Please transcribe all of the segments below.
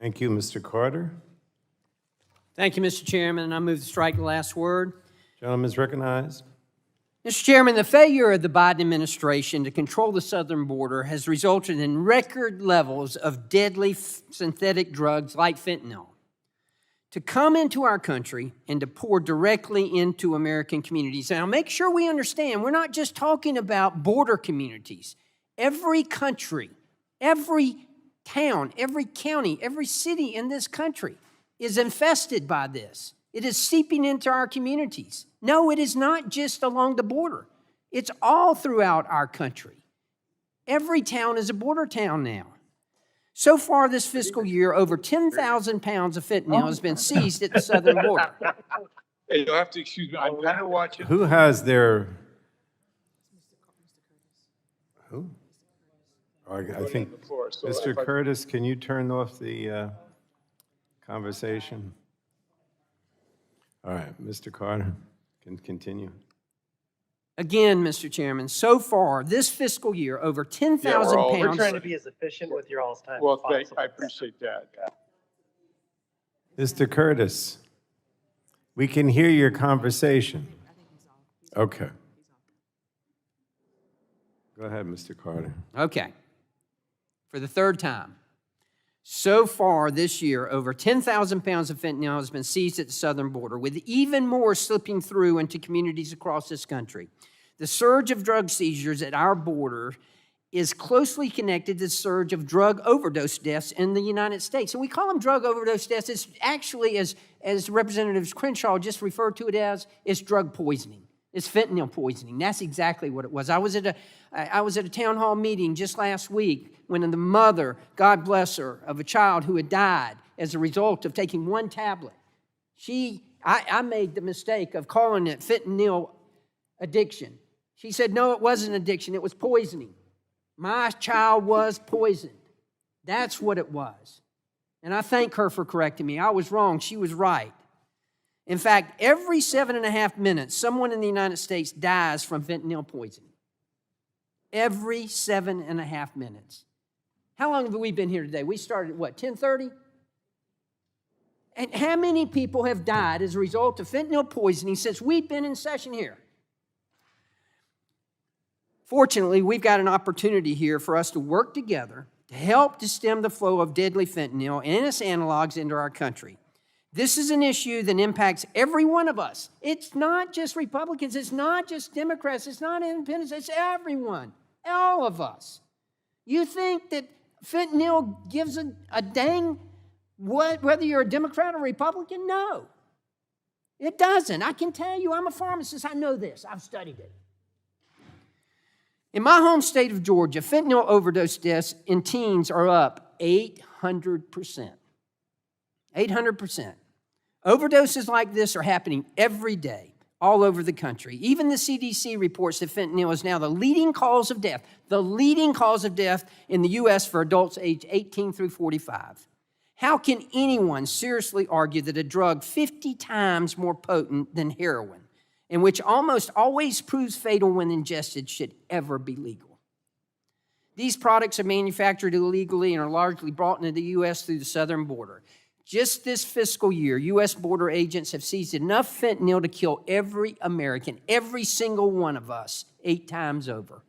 Thank you, Mr. Carter. Thank you, Mr. Chairman. I move to strike the last word. Gentleman is recognized. Mr. Chairman, the failure of the Biden administration to control the southern border has resulted in record levels of deadly synthetic drugs like fentanyl to come into our country and to pour directly into American communities. Now, make sure we understand, we're not just talking about border communities. Every country, every town, every county, every city in this country is infested by this. It is seeping into our communities. No, it is not just along the border. It's all throughout our country. Every town is a border town now. So far this fiscal year, over 10,000 pounds of fentanyl has been seized at the southern border. Hey, you'll have to excuse me. I'm kind of watching. Who has their... Who? Oh, I think, Mr. Curtis, can you turn off the conversation? All right, Mr. Carter can continue. Again, Mr. Chairman, so far this fiscal year, over 10,000 pounds. We're trying to be as efficient with your all's time Well, as possible. I appreciate that. Mr. Curtis, we can hear your conversation. Okay. Go ahead, Mr. Carter. Okay. For the third time. So far this year, over 10,000 pounds of fentanyl has been seized at the southern border, with even more slipping through into communities across this country. The surge of drug seizures at our border is closely connected to the surge of drug overdose deaths in the United States. And we call them drug overdose deaths. It's actually, as Representative Crenshaw just referred to it as, it's drug poisoning. It's fentanyl poisoning. That's exactly what it was. I was at a town hall meeting just last week when the mother, God bless her, of a child who had died as a result of taking one tablet. I made the mistake of calling it fentanyl addiction. She said, no, it wasn't addiction, it was poisoning. My child was poisoned. That's what it was. And I thank her for correcting me. I was wrong. She was right. In fact, every 7.5 minutes, someone in the United States dies from fentanyl poisoning. Every 7.5 minutes. How long have we been here today? We started at what, 10:30? And how many people have died as a result of fentanyl poisoning since we've been in session here? Fortunately, we've got an opportunity here for us to work together to help to stem the flow of deadly fentanyl and its analogs into our country. This is an issue that impacts every one of us. It's not just Republicans, it's not just Democrats, it's not independents, it's everyone, all of us. You think that fentanyl gives a dang whether you're a Democrat or Republican? No, it doesn't. I can tell you, I'm a pharmacist, I know this, I've studied it. In my home state of Georgia, fentanyl overdose deaths in teens are up 800%. 800%. Overdoses like this are happening every day all over the country. Even the CDC reports that fentanyl is now the leading cause of death in the U.S. for adults aged 18 through 45. How can anyone seriously argue that a drug 50 times more potent than heroin, and which almost always proves fatal when ingested, should ever be legal? These products are manufactured illegally and are largely brought into the U.S. through the southern border. Just this fiscal year, U.S. border agents have seized enough fentanyl to kill every American, every single one of us, 8 times over.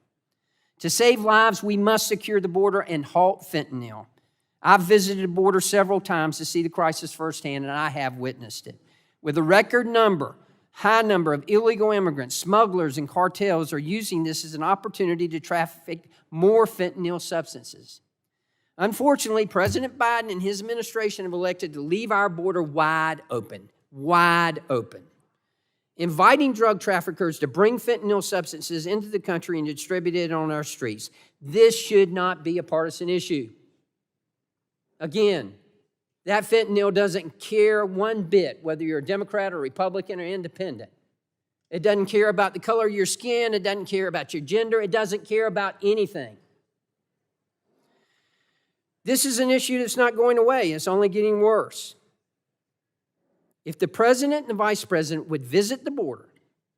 To save lives, we must secure the border and halt fentanyl. I've visited the border several times to see the crisis firsthand, and I have witnessed it. With a record high number of illegal immigrants, smugglers, and cartels are using this as an opportunity to traffic more fentanyl substances. Unfortunately, President Biden and his administration have elected to leave our border wide open, inviting drug traffickers to bring fentanyl substances into the country and distribute it on our streets. This should not be a partisan issue. Again, that fentanyl doesn't care one bit whether you're a Democrat or Republican or independent. It doesn't care about the color of your skin. It doesn't care about your gender. It doesn't care about anything. This is an issue that's not going away. It's only getting worse. If the president and the vice president would visit the border,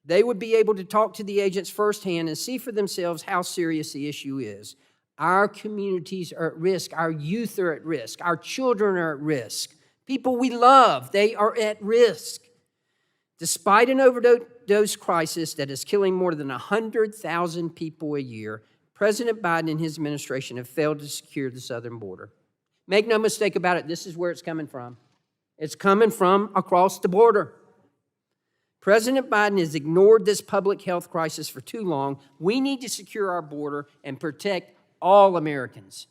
they would be able to talk to the agents firsthand and see for themselves how serious the issue is. Our communities are at risk. Our youth are at risk. Our children are at risk. People we love, they are at risk. Despite an overdose crisis that is killing more than 100,000 people a year, President Biden and his administration have failed to secure the southern border. Make no mistake about it, this is where it's coming from. It's coming from across the border. President Biden has ignored this public health crisis for too long. We need to secure our border and protect all Americans.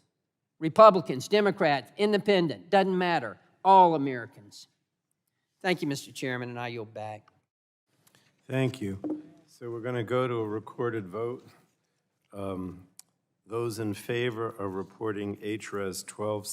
Republicans, Democrats, independent, doesn't matter. All Americans. Thank you, Mr. Chairman, and I yield back. Thank you. So we're going to go to a recorded vote. Those in favor of reporting HRES 12